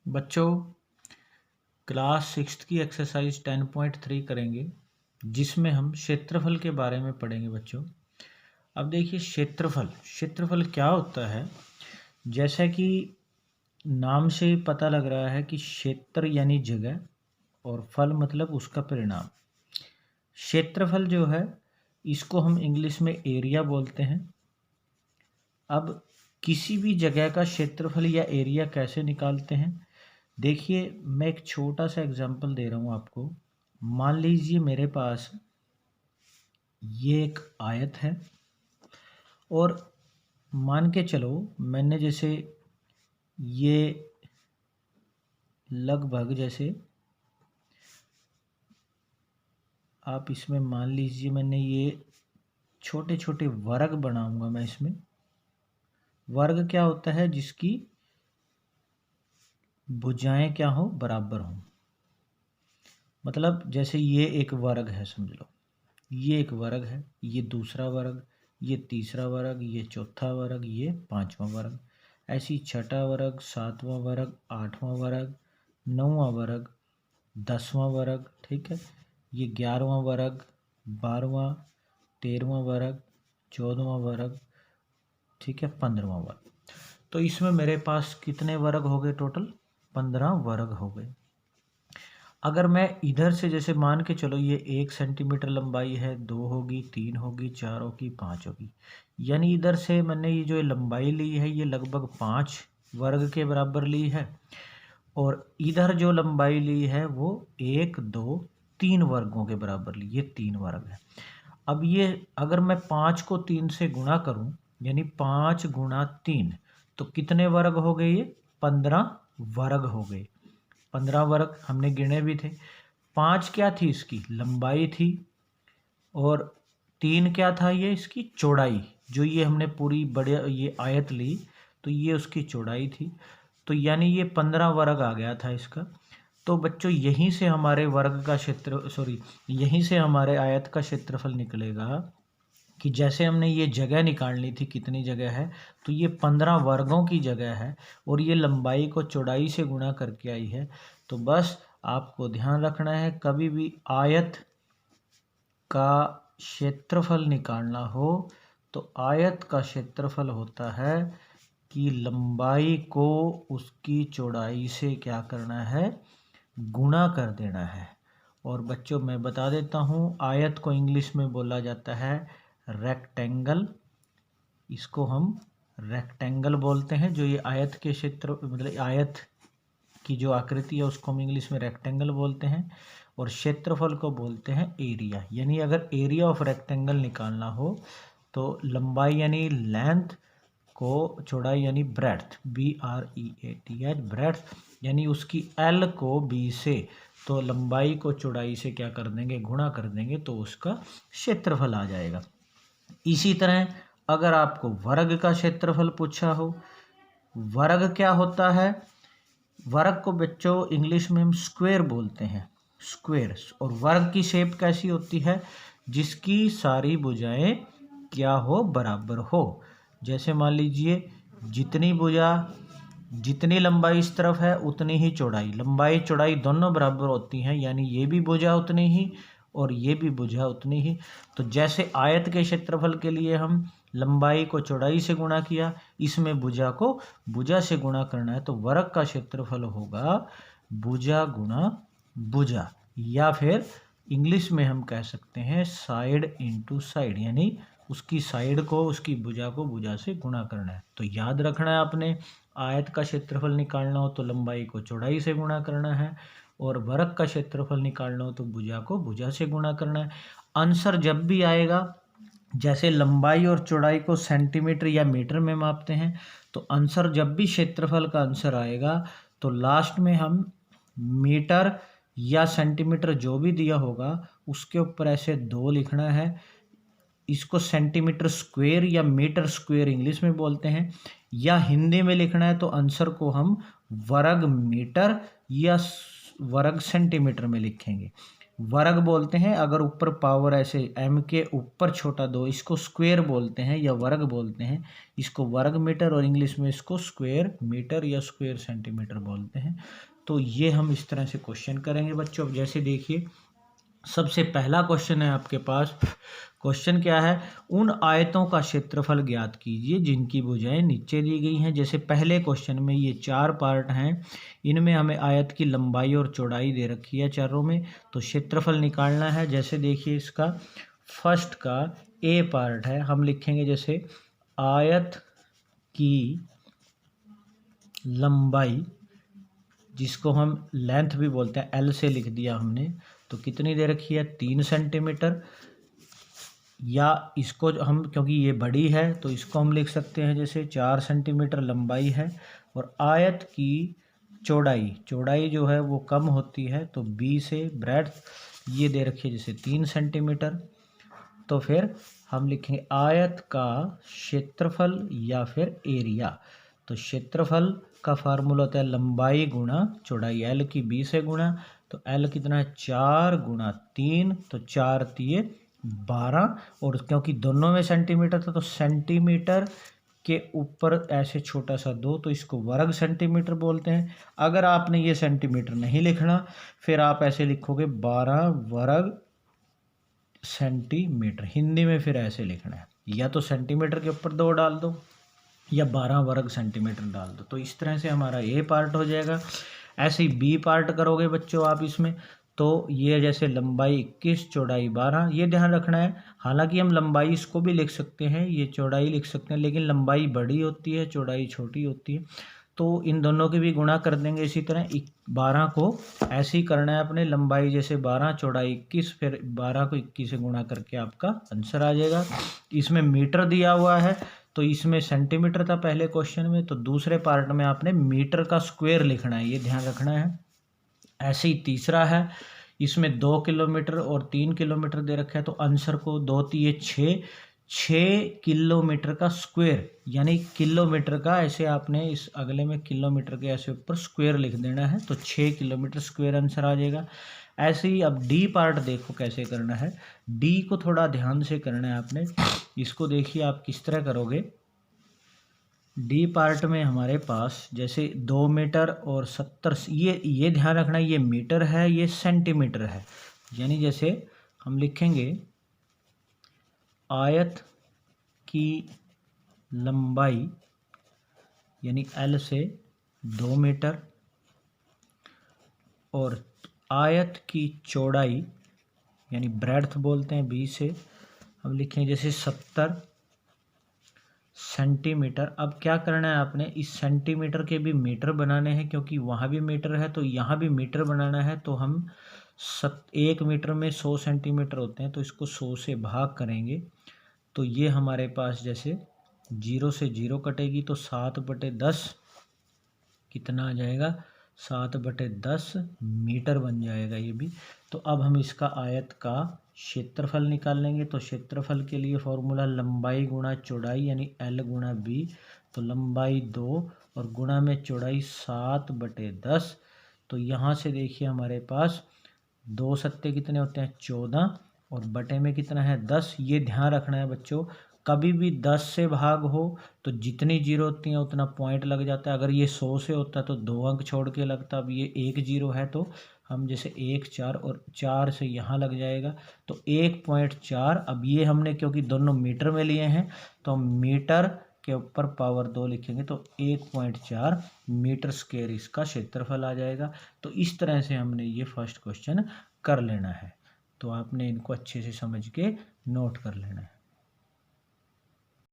बच्चों class sixth की exercise 10.3 करेंगे जिसमें हम क्षेत्रफल के बारे में पढ़ेंगे बच्चों। अब देखिए क्षेत्रफल क्या होता है। जैसा कि नाम से ही पता लग रहा है कि क्षेत्र यानी जगह और फल मतलब उसका परिणाम। क्षेत्रफल जो है इसको हम इंग्लिश में एरिया बोलते हैं। अब किसी भी जगह का क्षेत्रफल या एरिया कैसे निकालते हैं, देखिए मैं एक छोटा सा एग्जांपल दे रहा हूँ आपको। मान लीजिए मेरे पास ये एक आयत है और मान के चलो मैंने जैसे ये लगभग जैसे आप इसमें मान लीजिए मैंने ये छोटे छोटे वर्ग बनाऊंगा। मैं इसमें वर्ग क्या होता है, जिसकी भुजाएं क्या हो, बराबर हो। मतलब जैसे ये एक वर्ग है, समझ लो ये एक वर्ग है, ये दूसरा वर्ग, ये तीसरा वर्ग, ये चौथा वर्ग, ये पांचवा वर्ग, ऐसी छठा वर्ग, सातवां वर्ग, आठवां वर्ग, नौवां वर्ग, 10वां वर्ग, ठीक है, ये 11वां वर्ग, 12वां, 13वां वर्ग, 14वां वर्ग, ठीक है, 15वां वर्ग। तो इसमें मेरे पास कितने वर्ग हो गए, टोटल 15 वर्ग हो गए। अगर मैं इधर से जैसे मान के चलो ये 1 सेंटीमीटर लंबाई है, 2 होगी, 3 होगी, 4 होगी, 5 होगी, यानी इधर से मैंने ये जो लंबाई ली है ये लगभग 5 वर्ग के बराबर ली है। और इधर जो लंबाई ली है वो 1, 2, 3 वर्गों के बराबर ली, ये 3 वर्ग है। अब ये अगर मैं 5 को 3 से गुणा करूं, यानी 5 गुणा 3, तो कितने वर्ग हो गए, ये 15 वर्ग हो गए। 15 वर्ग हमने गिने भी थे। 5 क्या थी, इसकी लंबाई थी, और 3 क्या था, ये इसकी चौड़ाई। जो ये हमने पूरी बड़े ये आयत ली तो ये उसकी चौड़ाई थी, तो यानी ये 15 वर्ग आ गया था इसका। तो बच्चों यहीं से हमारे वर्ग का यहीं से हमारे आयत का क्षेत्रफल निकलेगा कि जैसे हमने ये जगह निकालनी थी, कितनी जगह है, तो ये 15 वर्गों की जगह है और ये लंबाई को चौड़ाई से गुणा करके आई है। तो बस आपको ध्यान रखना है, कभी भी आयत का क्षेत्रफल निकालना हो तो आयत का क्षेत्रफल होता है कि लंबाई को उसकी चौड़ाई से क्या करना है, गुणा कर देना है। और बच्चों मैं बता देता हूँ, आयत को इंग्लिश में बोला जाता है रेक्टेंगल। इसको हम रेक्टेंगल बोलते हैं। जो ये आयत के क्षेत्र मतलब आयत की जो आकृति है उसको हम इंग्लिश में रेक्टेंगल बोलते हैं, और क्षेत्रफल को बोलते हैं एरिया। यानी अगर एरिया ऑफ रेक्टेंगल निकालना हो तो लंबाई यानी लेंथ को चौड़ाई यानी ब्रेड्थ, BREATH ब्रेड्थ, यानी उसकी L को B से, तो लंबाई को चौड़ाई से क्या कर देंगे, गुणा कर देंगे, तो उसका क्षेत्रफल आ जाएगा। इसी तरह अगर आपको वर्ग का क्षेत्रफल पूछा हो, वर्ग क्या होता है, वर्ग को बच्चों इंग्लिश में हम स्क्वायर बोलते हैं, स्क्वायर। और वर्ग की शेप कैसी होती है, जिसकी सारी भुजाएं क्या हो, बराबर हो। जैसे मान लीजिए जितनी भुजा, जितनी लंबाई इस तरफ है उतनी ही चौड़ाई, लंबाई चौड़ाई दोनों बराबर होती हैं, यानी ये भी भुजा उतनी ही और ये भी भुजा उतनी ही। तो जैसे आयत के क्षेत्रफल के लिए हम लंबाई को चौड़ाई से गुणा किया, इसमें भुजा को भुजा से गुणा करना है, तो वर्ग का क्षेत्रफल होगा भुजा गुणा भुजा, या फिर इंग्लिश में हम कह सकते हैं साइड इनटू साइड, यानी उसकी साइड को, उसकी भुजा को भुजा से गुणा करना है। तो याद रखना है आपने, आयत का क्षेत्रफल निकालना हो तो लंबाई को चौड़ाई से गुणा करना है, और वर्ग का क्षेत्रफल निकालना हो तो भुजा को भुजा से गुणा करना है। आंसर जब भी आएगा, जैसे लंबाई और चौड़ाई को सेंटीमीटर या मीटर में मापते हैं, तो आंसर जब भी क्षेत्रफल का आंसर आएगा तो लास्ट में हम मीटर या सेंटीमीटर जो भी दिया होगा उसके ऊपर ऐसे 2 लिखना है। इसको सेंटीमीटर स्क्वायर या मीटर स्क्वायर इंग्लिश में बोलते हैं, या हिंदी में लिखना है तो आंसर को हम वर्ग मीटर या वर्ग सेंटीमीटर में लिखेंगे। वर्ग बोलते हैं। अगर ऊपर पावर ऐसे m के ऊपर छोटा 2, इसको स्क्वायर बोलते हैं या वर्ग बोलते हैं। इसको वर्ग मीटर और इंग्लिश में इसको स्क्वायर मीटर या स्क्वायर सेंटीमीटर बोलते हैं। तो ये हम इस तरह से क्वेश्चन करेंगे बच्चों। अब जैसे देखिए, सबसे पहला क्वेश्चन है आपके पास। क्वेश्चन क्या है, उन आयतों का क्षेत्रफल ज्ञात कीजिए जिनकी भुजाएं नीचे दी गई हैं। जैसे पहले क्वेश्चन में ये 4 पार्ट हैं, इनमें हमें आयत की लंबाई और चौड़ाई दे रखी है चारों में, तो क्षेत्रफल निकालना है। जैसे देखिए, इसका फर्स्ट का ए पार्ट है, हम लिखेंगे जैसे आयत की लंबाई, जिसको हम लेंथ भी बोलते हैं, एल से लिख दिया हमने, तो कितनी दे रखी है 3 सेंटीमीटर। या इसको हम, क्योंकि ये बड़ी है तो इसको हम लिख सकते हैं जैसे 4 सेंटीमीटर लंबाई है। और आयत की चौड़ाई जो है वो कम होती है, तो बी से ब्रेड्थ ये दे रखी है जैसे 3 सेंटीमीटर। तो फिर हम लिखेंगे आयत का क्षेत्रफल या फिर एरिया। तो क्षेत्रफल का फार्मूला होता है लंबाई गुणा चौड़ाई, एल की बी से गुणा, तो एल कितना है 4 गुणा 3, तो 4 तिये 12। और क्योंकि दोनों में सेंटीमीटर था तो सेंटीमीटर के ऊपर ऐसे छोटा सा 2, तो इसको वर्ग सेंटीमीटर बोलते हैं। अगर आपने ये सेंटीमीटर नहीं लिखना, फिर आप ऐसे लिखोगे 12 वर्ग सेंटीमीटर। हिंदी में फिर ऐसे लिखना है, या तो सेंटीमीटर के ऊपर 2 डाल दो या 12 वर्ग सेंटीमीटर डाल दो। तो इस तरह से हमारा ए पार्ट हो जाएगा। ऐसे ही बी पार्ट करोगे बच्चों आप इसमें, तो ये जैसे लंबाई 21 चौड़ाई 12, ये ध्यान रखना है। हालांकि हम लंबाई इसको भी लिख सकते हैं, ये चौड़ाई लिख सकते हैं, लेकिन लंबाई बड़ी होती है, चौड़ाई छोटी होती है। तो इन दोनों की भी गुणा कर देंगे इसी तरह। 12 को ऐसे ही करना है अपने, लंबाई जैसे 12 चौड़ाई 21, फिर 12 को 21 से गुणा करके आपका आंसर आ जाएगा। इसमें मीटर दिया हुआ है, तो इसमें सेंटीमीटर था पहले क्वेश्चन में, तो दूसरे पार्ट में आपने मीटर का स्क्वायर लिखना है, ये ध्यान रखना है। ऐसे ही तीसरा है, इसमें 2 किलोमीटर और 3 किलोमीटर दे रखा है, तो आंसर को 2 तिये 6 किलोमीटर का स्क्वायर, यानी किलोमीटर का ऐसे आपने इस अगले में किलोमीटर के ऐसे ऊपर स्क्वायर लिख देना है, तो 6 किलोमीटर स्क्वायर आंसर आ जाएगा। ऐसे ही अब डी पार्ट देखो कैसे करना है। डी को थोड़ा ध्यान से करना है आपने। इसको देखिए आप किस तरह करोगे। डी पार्ट में हमारे पास जैसे 2 मीटर और 70, ये ध्यान रखना, ये मीटर है, ये सेंटीमीटर है। यानी जैसे हम लिखेंगे आयत की लंबाई यानी एल से 2 मीटर, और आयत की चौड़ाई यानी ब्रेड्थ बोलते हैं बी से, हम लिखेंगे जैसे 70 सेंटीमीटर। अब क्या करना है आपने, इस सेंटीमीटर के भी मीटर बनाने हैं, क्योंकि वहाँ भी मीटर है तो यहाँ भी मीटर बनाना है। तो हम 1 मीटर में 100 सेंटीमीटर होते हैं, तो इसको 100 से भाग करेंगे, तो ये हमारे पास जैसे 0 से 0 कटेगी, तो 7/10 कितना आ जाएगा, 7/10 मीटर बन जाएगा ये भी। तो अब हम इसका आयत का क्षेत्रफल निकाल लेंगे। तो क्षेत्रफल के लिए फॉर्मूला लंबाई गुणा चौड़ाई यानी एल गुणा बी, तो लंबाई 2 और गुणा में चौड़ाई 7/10। तो यहाँ से देखिए हमारे पास 2 सत्ते कितने होते हैं 14, और बटे में कितना है 10। ये ध्यान रखना है बच्चों, कभी भी 10 से भाग हो तो जितनी जीरो होती हैं उतना पॉइंट लग जाता है। अगर ये 100 से होता तो 2 अंक छोड़ के लगता, अब ये 1 जीरो है तो हम जैसे 1 4 और 4 से यहाँ लग जाएगा, तो 1.4। अब ये हमने क्योंकि दोनों मीटर में लिए हैं तो हम मीटर के ऊपर पावर 2 लिखेंगे, तो 1.4 मीटर स्क्वायर इसका क्षेत्रफल आ जाएगा। तो इस तरह से हमने ये फर्स्ट क्वेश्चन कर लेना है। तो आपने इनको अच्छे से समझ के नोट कर लेना है।